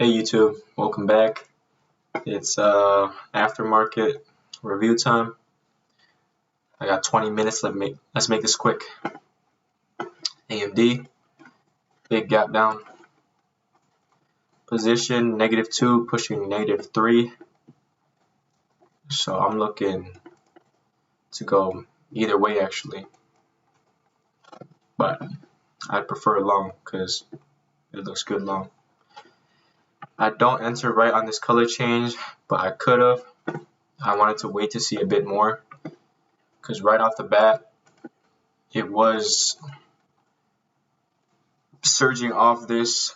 Hey YouTube, welcome back. It's aftermarket review time. I got 20 minutes. Let's make this quick. AMD, big gap down. Position -2, pushing -3. So I'm looking to go either way actually, but I prefer long because it looks good long. I don't enter right on this color change, but I could have. I wanted to wait to see a bit more because right off the bat it was surging off this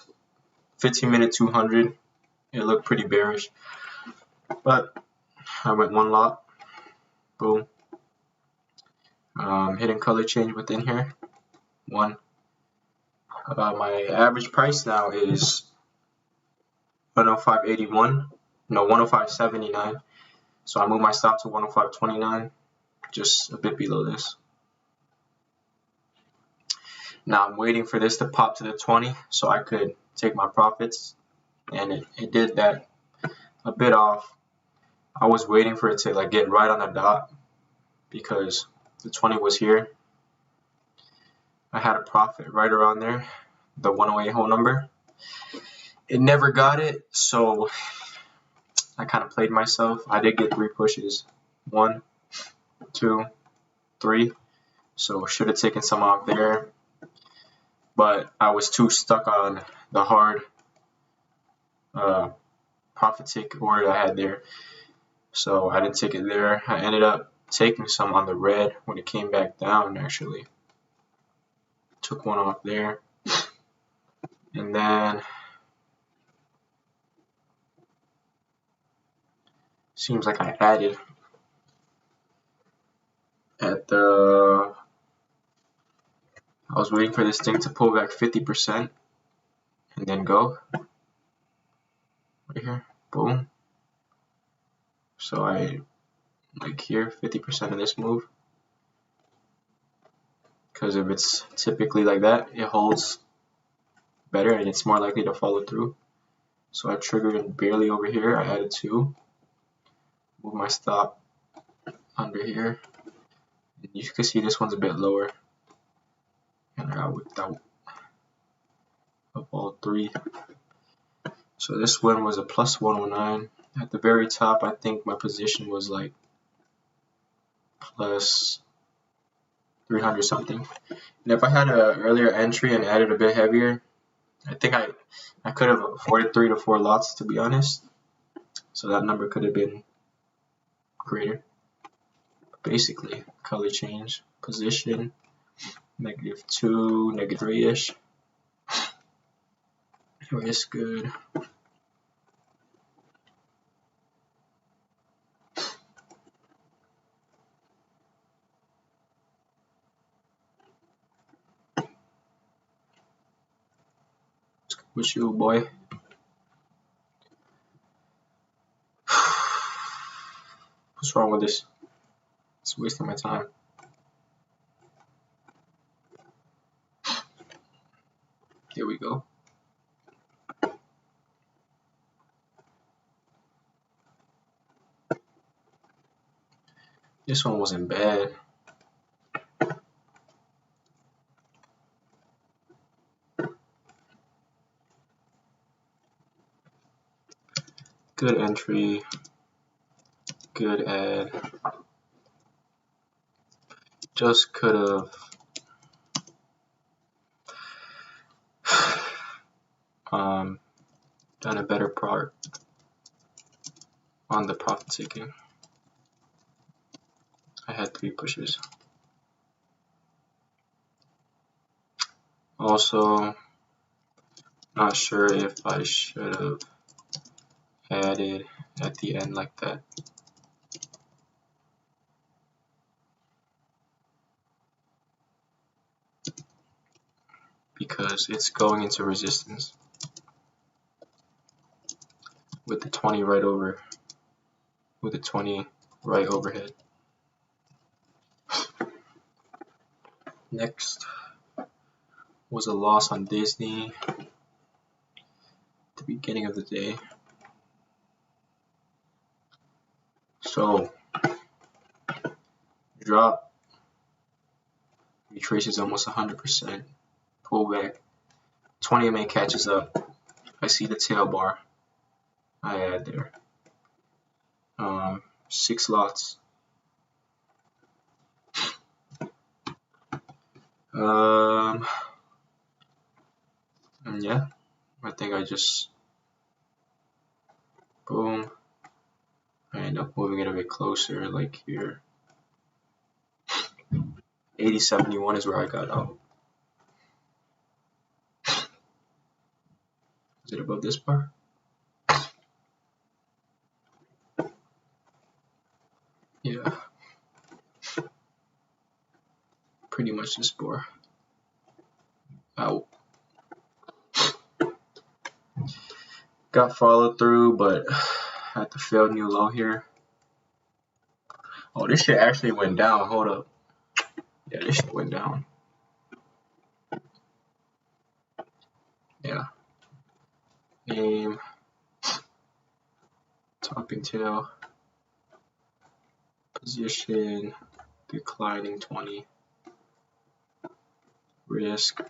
15-minute 200. It looked pretty bearish, but I went one lot. Boom. Hidden color change within here. One. My average price now is 105.81. No, 105.79. So I moved my stop to 105.29, just a bit below this. Now I'm waiting for this to pop to the 20 so I could take my profits, and it did that a bit off. I was waiting for it to like get right on the dot because the 20 was here. I had a profit right around there, the 108 whole number. It never got it, so I kind of played myself. I did get 3 pushes, 1, 2, 3. So should have taken some off there, but I was too stuck on the hard profit take order I had there, so I didn't take it there. I ended up taking some on the red when it came back down. Actually, took one off there, and then seems like I added at the. I was waiting for this thing to pull back 50% and then go right here, boom. So I like here 50% of this move, because if it's typically like that, it holds better and it's more likely to follow through. So I triggered barely over here. I added 2, move my stop under here. You can see this one's a bit lower, and I got whipped out of all 3. So this one was a plus 109. At the very top, I think my position was like plus 300 something. And if I had an earlier entry and added a bit heavier, I think I could have afforded 3 to 4 lots, to be honest. So that number could have been greater. Basically, color change, position, -2, -3-ish. Risk good. With you, boy. What's wrong with this? It's wasting my time. Here we go. This one wasn't bad. Good entry, good add. Just could have done a better part on the profit taking. I had 3 pushes. Also, not sure if I should have added at the end like that. Because it's going into resistance with the 20 right over, with the 20 right overhead. Next was a loss on Disney. To be beginning of the day. So drop, retraces almost 100%, pull back, 20 MA catches up. I see the tail bar. I add there. 6 lots. And yeah, I think I just boom. I end up moving it a bit closer, like here. 80.71 is where I got out. Is it above this bar? Yeah. Pretty much this bar. Out. Got followed through, but had to fail new low here. Oh, this shit actually went down. Hold up. Yeah, this shit went down. Yeah. Name. Topping tail. Position. Declining 20. Risk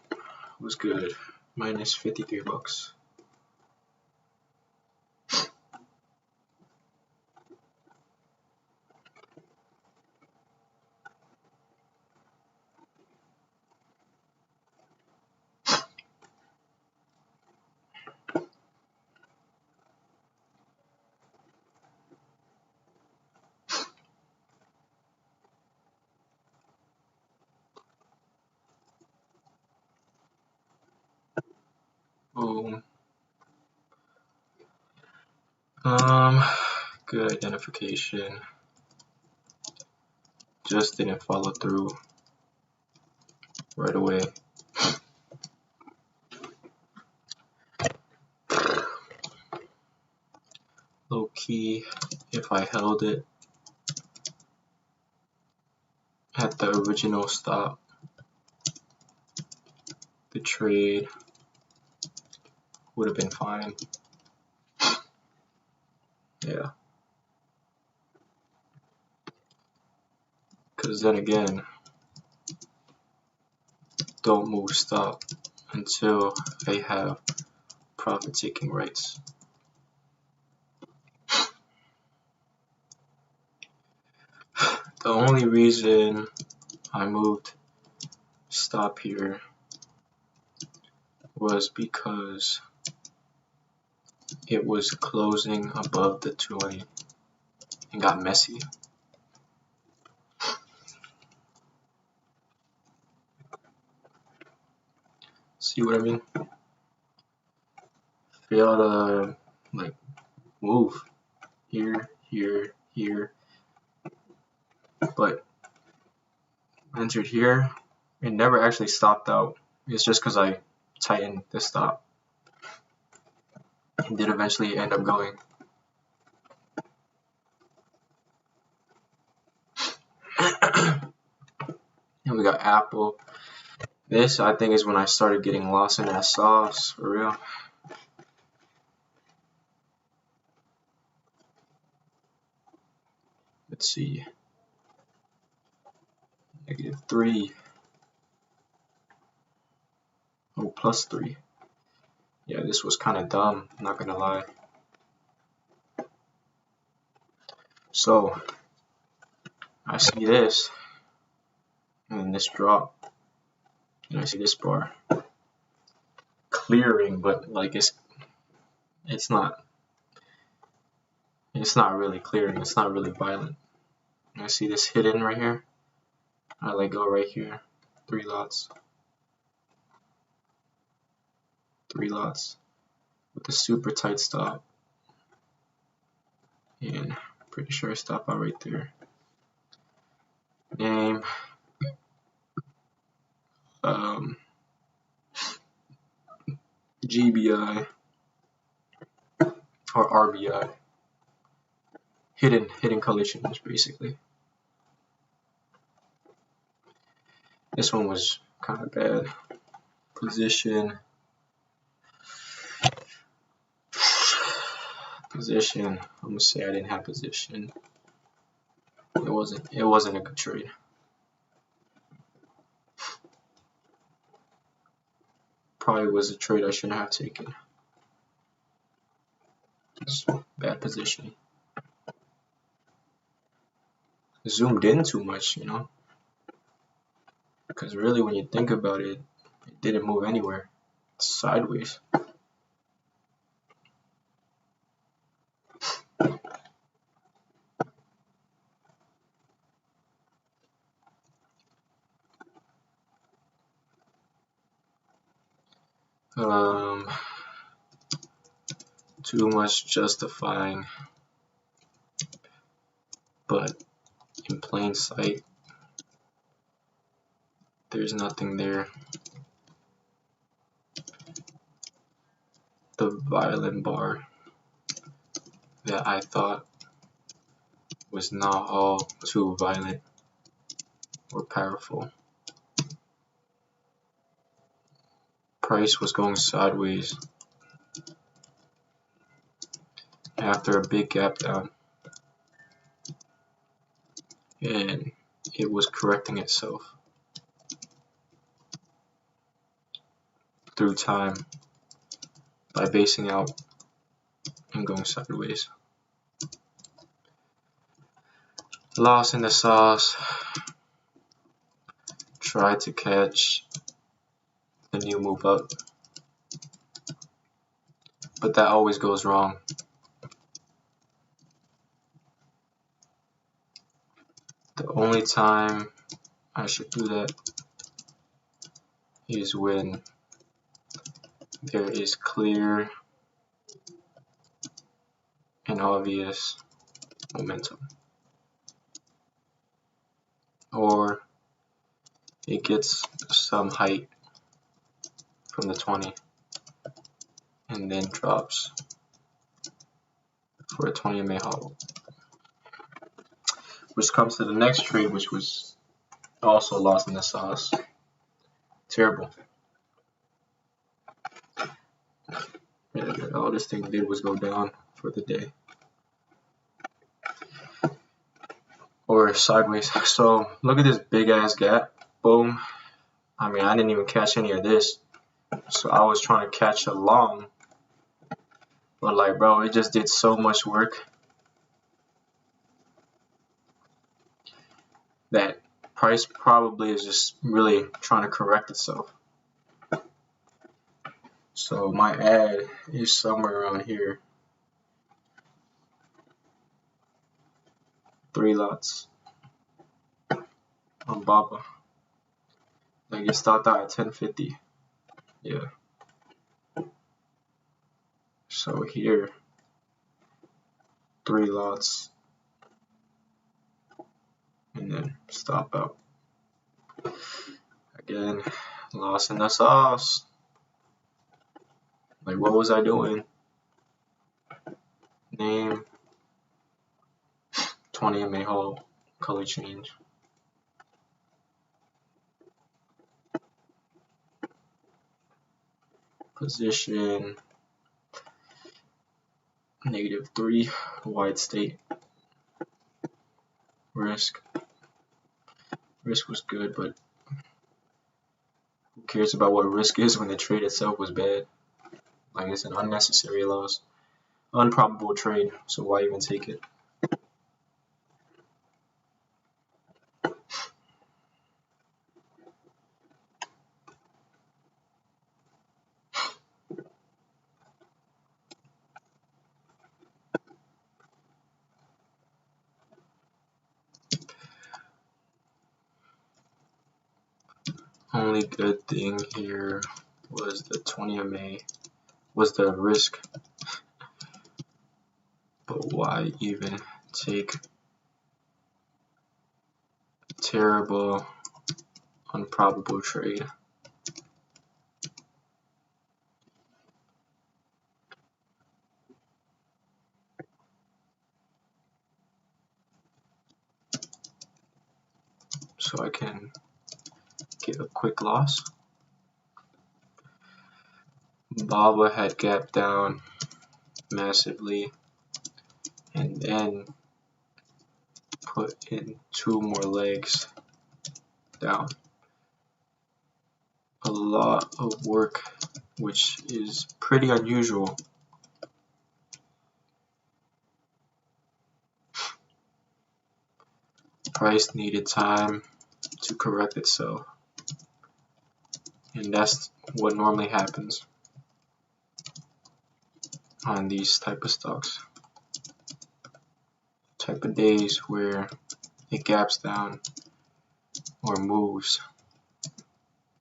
was good. Minus 53 bucks. Boom. Good identification. Just didn't follow through right away. Low key, if I held it at the original stop, the trade would have been fine. Yeah. Because then again, don't move stop until they have profit taking rights. The only reason I moved stop here was because it was closing above the 20 and got messy. See what I mean? Fail to like move here, here, here, but entered here. It never actually stopped out. It's just because I tightened the stop. It did eventually end up going. And we got Apple. This I think is when I started getting lost in that sauce for real. Let's see. -3. Oh, +3. Yeah, this was kind of dumb, not gonna lie. So I see this and this drop, and I see this bar clearing, but like it's not really clearing. It's not really violent. And I see this hidden right here. I let go right here. 3 lots. 3 lots with a super tight stop, and pretty sure I stop out right there. Name GBI or RBI. Hidden color change basically. This one was kind of bad. Position Position, I'm gonna say I didn't have position. It wasn't a good trade. Probably was a trade I shouldn't have taken. It's bad position. Zoomed in too much, you know, because really when you think about it, it didn't move anywhere. It's sideways. Too much justifying, but in plain sight, there's nothing there. The violent bar that I thought was not all too violent or powerful. Price was going sideways after a big gap down, and it was correcting itself through time by basing out and going sideways. Lost in the sauce. Tried to catch the new move up, but that always goes wrong. The only time I should do that is when there is clear and obvious momentum, or it gets some height from the 20 and then drops for a 20 MA hollow. Which comes to the next trade, which was also lost in the sauce. Terrible. All this thing did was go down for the day. Or sideways. So look at this big ass gap. Boom. I mean, I didn't even catch any of this. So I was trying to catch a long. But like, bro, it just did so much work that price probably is just really trying to correct itself. So my ad is somewhere around here. 3 lots on Baba. Like it stopped out at 1050. Yeah. So here, 3 lots. And then stop out. Again, lost in the sauce. Like, what was I doing? Name, 20 MA hole, color change. Position, -3, wide state. Risk was good, but who cares about what risk is when the trade itself was bad? Like, it's an unnecessary loss. Unprobable trade, so why even take it? Only good thing here was the 20 MA, was the risk. But why even take a terrible, unprobable trade? So I can get a quick loss. Baba had gapped down massively and then put in 2 more legs down. A lot of work, which is pretty unusual. Price needed time to correct itself, and that's what normally happens on these type of stocks, type of days where it gaps down or moves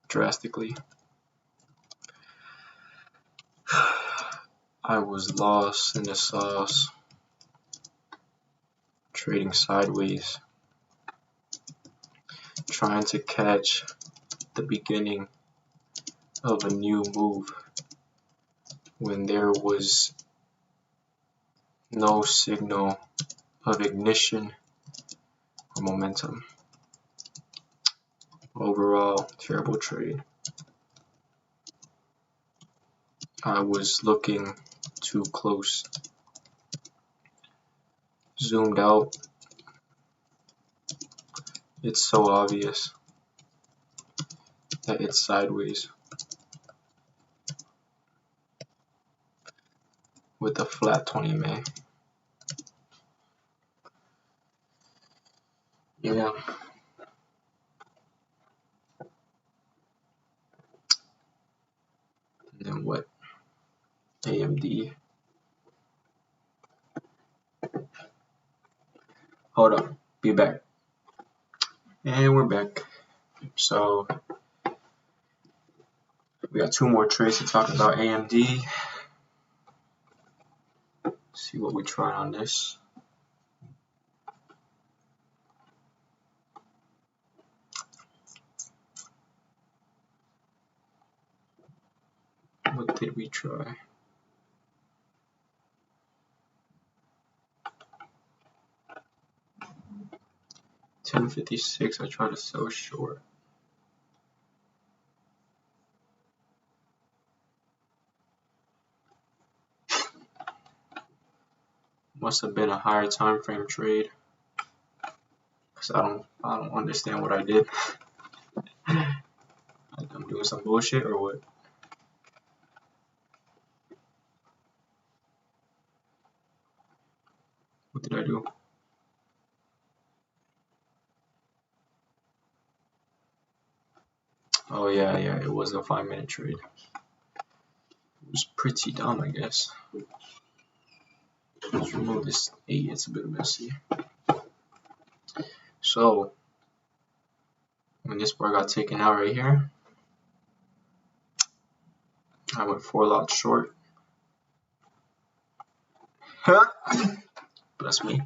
drastically. I was lost in the sauce, trading sideways, trying to catch the beginning of a new move when there was no signal of ignition or momentum. Overall, terrible trade. I was looking too close. Zoomed out. It's so obvious that it's sideways with a flat 20 MA. Yeah. And then what? AMD. Hold up. Be back. And we're back. So we got 2 more trades to talk about. AMD. See what we try on this. What did we try? $10.56. I tried to sell short. Must have been a higher time frame trade, because I don't understand what I did. I'm doing some bullshit or what? What did I do? Oh yeah, it was a 5-minute trade. It was pretty dumb, I guess. Let's remove this 8, it's a bit messy. So when this bar got taken out right here, I went 4 lots short. Bless me.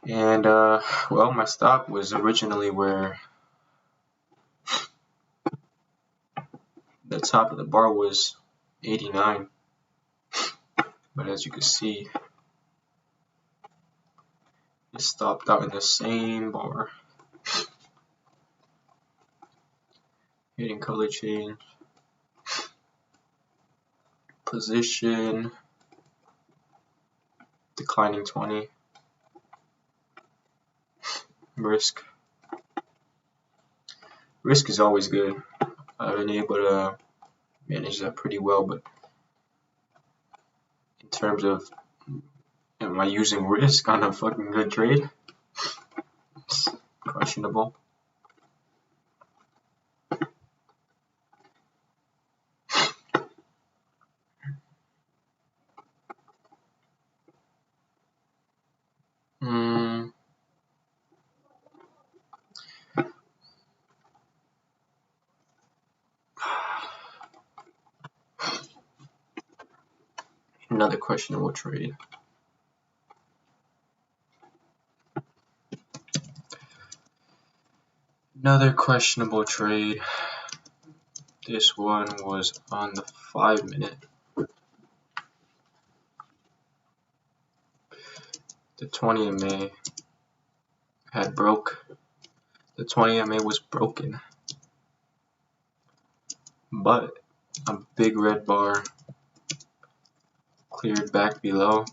And well, my stop was originally where the top of the bar was 89, but as you can see, it stopped out in the same bar. Hitting color change, position, declining 20, risk. Risk is always good. I've been able to manage that pretty well, but in terms of am I using risk on a fucking good trade? It's questionable. Another questionable trade. Another questionable trade. This one was on the 5-minute. The 20 MA had broke The 20 I made was broken, but a big red bar cleared back below.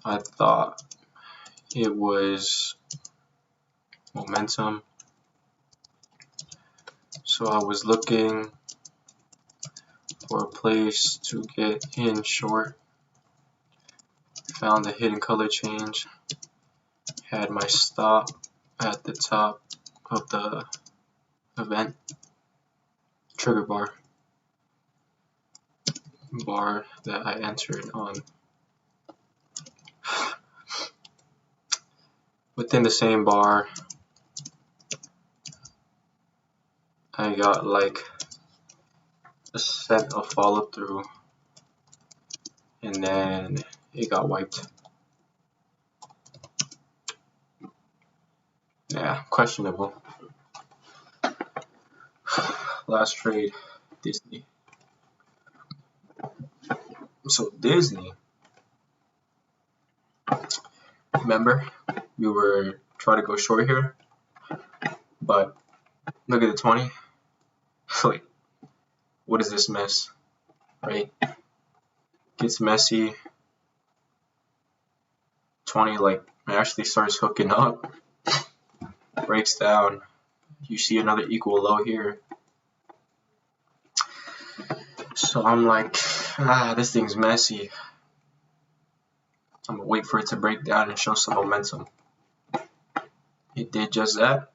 I thought it was momentum, so I was looking for a place to get in short. Found the hidden color change, had my stop at the top of the event trigger bar that I entered on. Within the same bar, I got like a set of follow through, and then it got wiped. Yeah, questionable. Last trade, Disney. So Disney, remember, we were trying to go short here, but look at the 20. Like, what is this mess, right? Gets messy. 20 like actually starts hooking up, breaks down. You see another equal low here. So I'm like, this thing's messy. I'm gonna wait for it to break down and show some momentum. It did just that.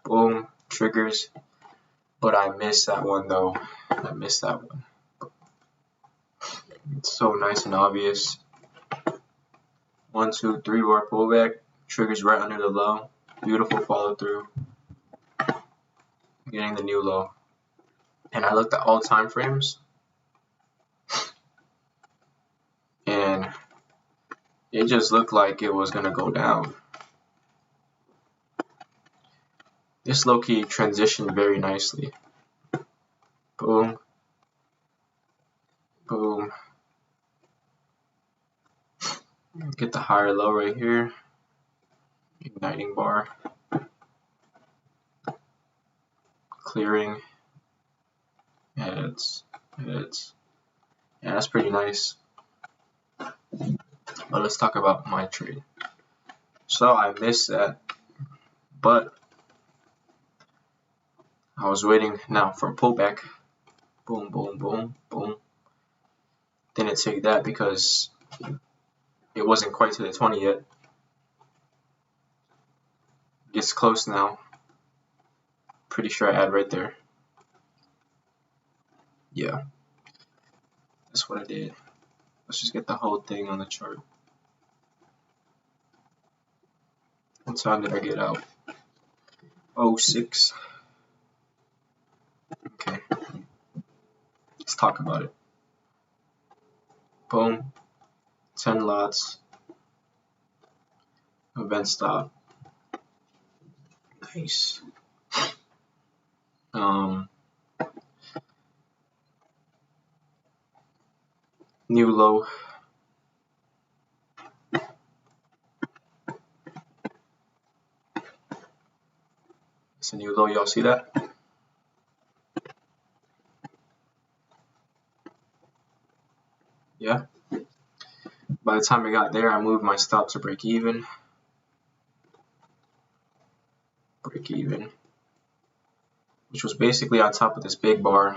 Boom, triggers. But I missed that one though. I missed that one. It's so nice and obvious. 1, 2, 3 bar pullback. Triggers right under the low. Beautiful follow through. Getting the new low. And I looked at all time frames. And it just looked like it was gonna go down. This low-key transitioned very nicely. Boom. Boom. Get the higher low right here. Igniting bar. Clearing. Heads. Heads. Yeah, that's pretty nice. But let's talk about my trade. So I missed that. But I was waiting now for a pullback. Boom, boom, boom, boom. Didn't take that because it wasn't quite to the 20 yet. Gets close now. Pretty sure I had right there. Yeah. That's what I did. Let's just get the whole thing on the chart. What time did I get out? 06. Okay. Let's talk about it. Boom. 10 lots. Event stop. Nice. New low. It's a new low. Y'all see that? Yeah. By the time I got there, I moved my stop to break even. Break even. Which was basically on top of this big bar.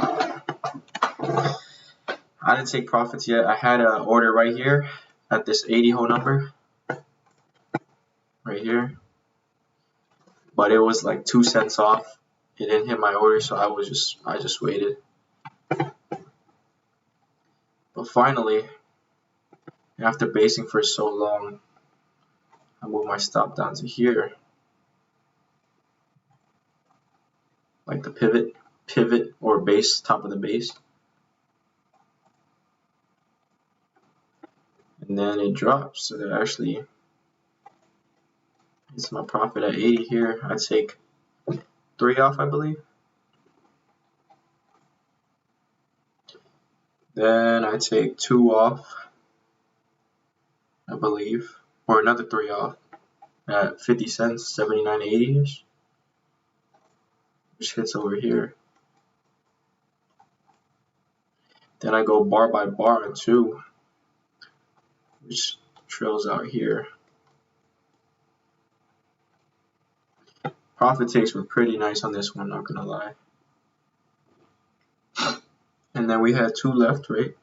I didn't take profits yet. I had an order right here at this 80 whole number. Right here. But it was like 2 cents off. It didn't hit my order, so I just waited. But finally, after basing for so long, I moved my stop down to here. Like the pivot or base, top of the base. And then it drops, so that actually it's my profit at 80 here. I take 3 off, I believe. Then I take 2 off, I believe, or another 3 off at 50 cents, 79.80ish, which hits over here. Then I go bar by bar on 2, which trails out here. Profit takes were pretty nice on this one, not gonna lie. And then we had 2 left, right?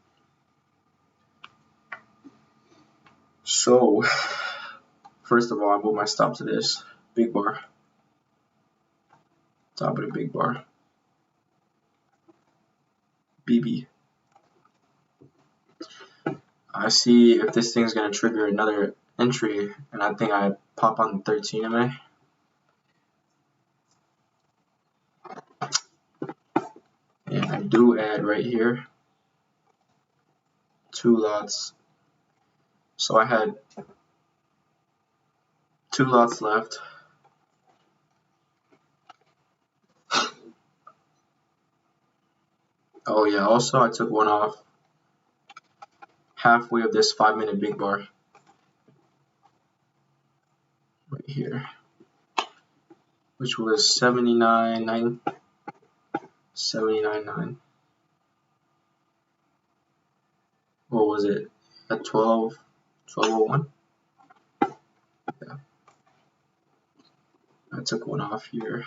So, first of all, I move my stop to this big bar. Top of the big bar. BB. I see if this thing's gonna trigger another entry, and I think I pop on the 13 MA. And I do add right here 2 lots. So I had 2 lots left. Oh yeah, also I took 1 off halfway of this 5-minute big bar. Right here. Which was 79.9. 79.9. What was it? At 12:01? Yeah. I took 1 off here.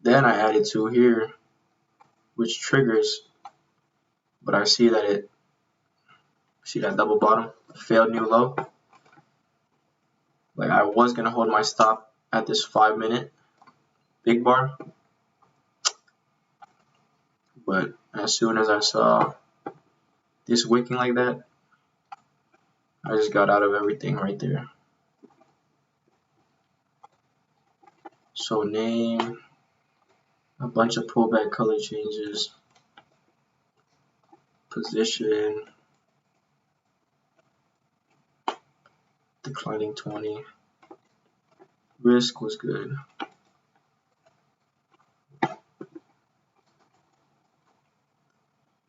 Then I added 2 here, which triggers, but I see that see that double bottom, failed new low. Like I was gonna hold my stop at this 5-minute big bar, but as soon as I saw this wicking like that, I just got out of everything right there. So name, a bunch of pullback color changes, position, declining 20, risk was good.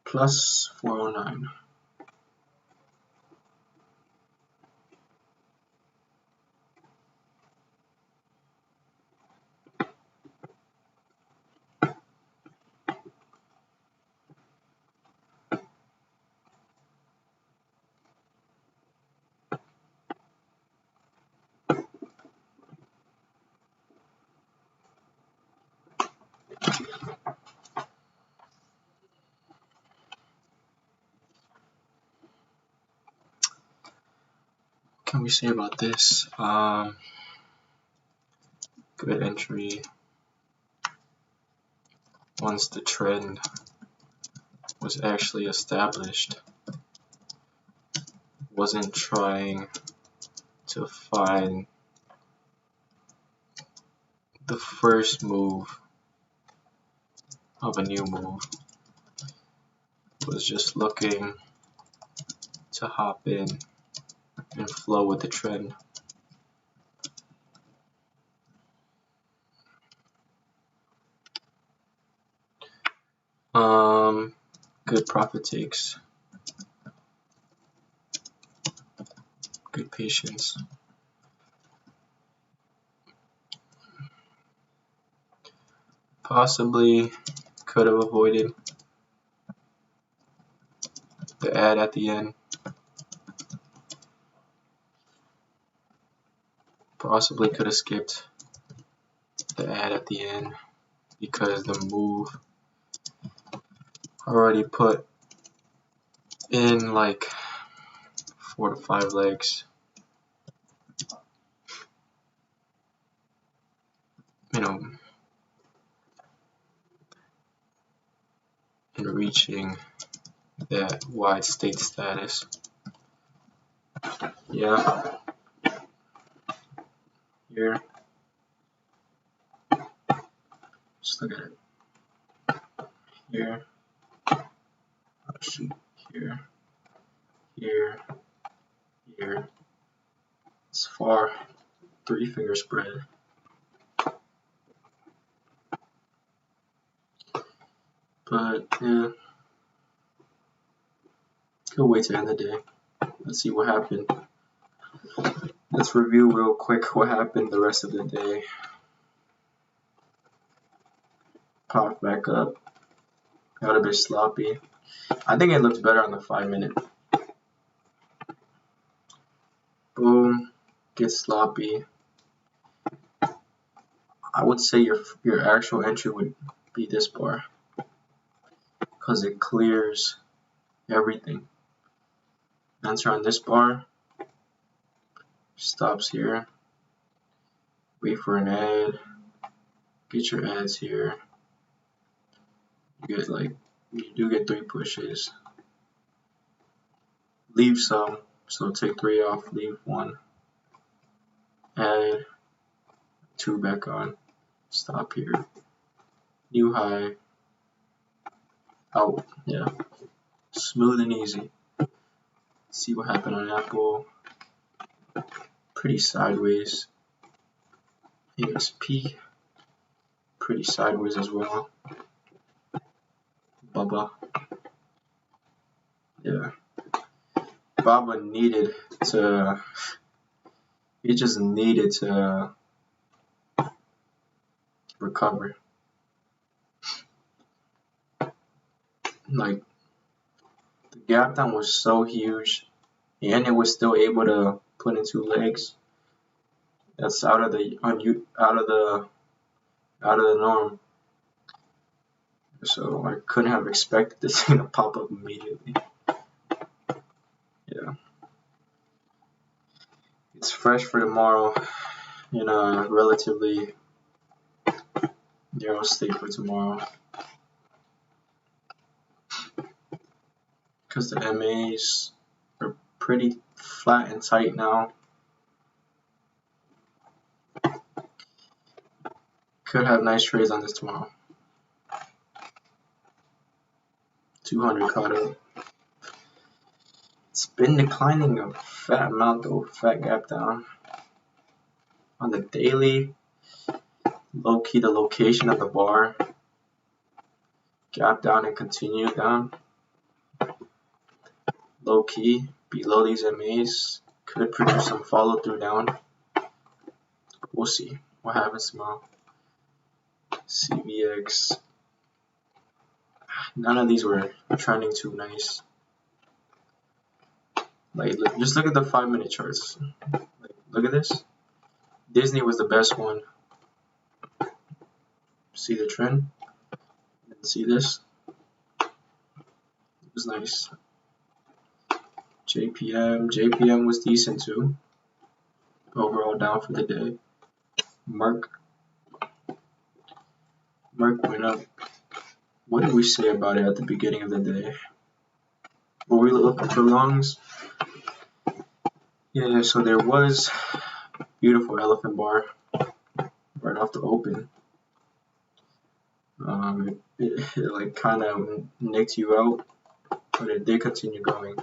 Plus 409. What can we say about this? Good entry once the trend was actually established. Wasn't trying to find the first move of a new move. Was just looking to hop in and flow with the trend. Good profit takes, good patience. Possibly could have avoided the ad at the end. Possibly could have skipped the ad at the end because the move already put in like 4 to 5 legs. You know, in reaching that wide state status. Yeah. Here. Just look at it. Here. Oh shoot. Here. Here. Here. It's far. 3-finger spread. But yeah, could wait to end the day. Let's see what happened. Let's review real quick what happened the rest of the day. Popped back up. Got a bit sloppy. I think it looks better on the 5-minute. Boom. Get sloppy. I would say your actual entry would be this bar, because it clears everything. Enter on this bar. Stops here. Wait for an ad. Get your ads here. You do get 3 pushes. Leave some, so take 3 off, leave 1. Add 2 back on. Stop here. New high. Out. Yeah. Smooth and easy. See what happened on Apple. Pretty sideways. ASP. Pretty sideways as well. Bubba. Yeah. Baba needed to. He just needed to recover. Like, the gap down was so huge, and it was still able to put in 2 legs. That's out of the norm. So I couldn't have expected this thing to pop up immediately. Yeah. It's fresh for tomorrow in a relatively narrow state for tomorrow. Because the MAs are pretty flat and tight now. Could have nice trades on this tomorrow. 200 caught up. It's been declining a fat amount though, fat gap down. On the daily, low key the location of the bar. Gap down and continue down. Low key, below these MAs, could produce some follow through down. We'll see what happens tomorrow. CVX. None of these were trending too nice. Like, just look at the 5-minute charts. Like, look at this. Disney was the best one. See the trend? And see this? It was nice. JPM was decent too. Overall down for the day. Merc went up. What did we say about it at the beginning of the day? Were we looking for longs? Yeah, so there was beautiful elephant bar right off the open. It like kind of nicked you out, but it did continue going.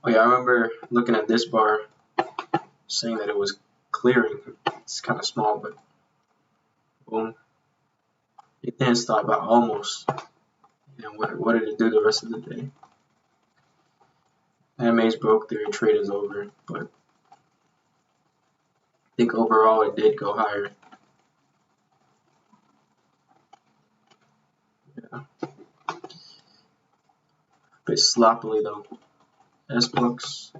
Oh yeah, I remember looking at this bar, saying that it was clearing. It's kind of small, but boom. It didn't stop at almost. And what did it do the rest of the day? MAs broke, their trade is over, but I think overall it did go higher. Yeah. A bit sloppily though. S-Bucks,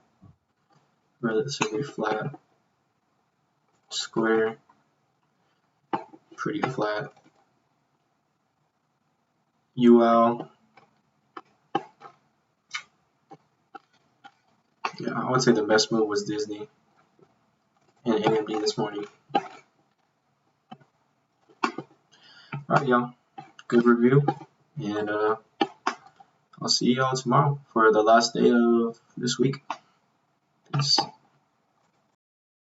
relatively flat. Square, pretty flat. UL, yeah, I would say the best move was Disney and AMD this morning. Alright, y'all. Good review. And I'll see y'all tomorrow for the last day of this week. Peace.